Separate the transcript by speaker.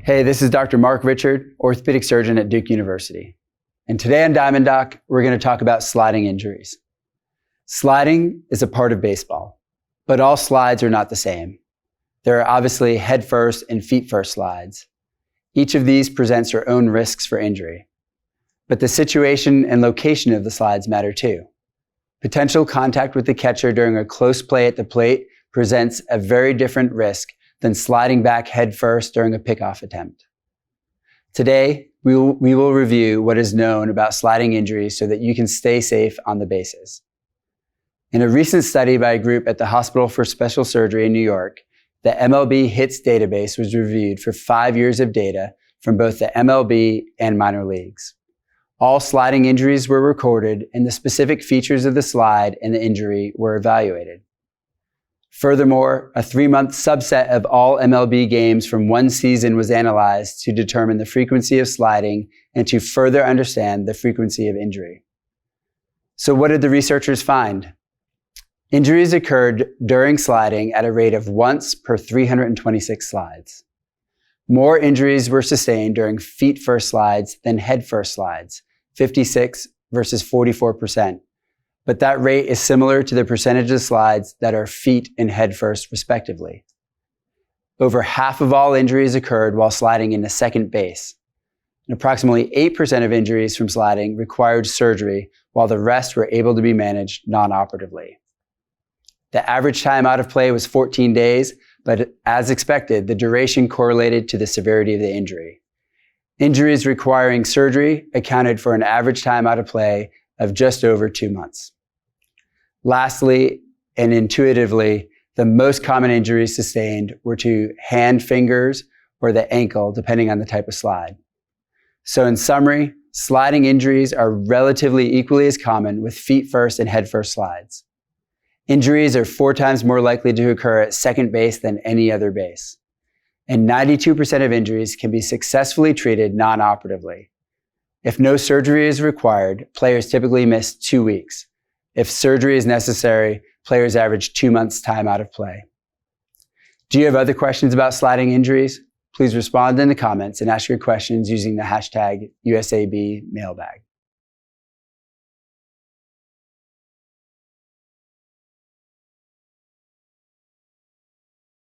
Speaker 1: Hey, this is Dr. Mark Richard, orthopedic surgeon at Duke University. And today on Diamond Doc, we're going to talk about sliding injuries. Sliding is a part of baseball, but all slides are not the same. There are obviously head first and feet first slides. Each of these presents their own risks for injury. But the situation and location of the slides matter too. Potential contact with the catcher during a close play at the plate presents a very different risk than sliding back head first during a pickoff attempt. Today, we will review what is known about sliding injuries so that you can stay safe on the bases. In a recent study by a group at the Hospital for Special Surgery in New York, the MLB HITS database was reviewed for 5 years of data from both the MLB and minor leagues. All sliding injuries were recorded and the specific features of the slide and the injury were evaluated. Furthermore, a 3-month subset of all MLB games from one season was analyzed to determine the frequency of sliding and to further understand the frequency of injury. So what did the researchers find? Injuries occurred during sliding at a rate of once per 326 slides. More injuries were sustained during feet first slides than head first slides, 56 versus 44%. But that rate is similar to the percentage of slides that are feet and head first respectively. Over half of all injuries occurred while sliding into second base. And approximately 8% of injuries from sliding required surgery, while the rest were able to be managed non-operatively. The average time out of play was 14 days, but as expected, the duration correlated to the severity of the injury. Injuries requiring surgery accounted for an average time out of play of just over 2 months. Lastly, and intuitively, the most common injuries sustained were to hand, fingers, or the ankle, depending on the type of slide. So in summary, sliding injuries are relatively equally as common with feet first and head first slides. Injuries are 4 times more likely to occur at second base than any other base. And 92% of injuries can be successfully treated non-operatively. If no surgery is required, players typically miss 2 weeks. If surgery is necessary, players average 2 months time out of play. Do you have other questions about sliding injuries? Please respond in the comments and ask your questions using the hashtag USAB mailbag.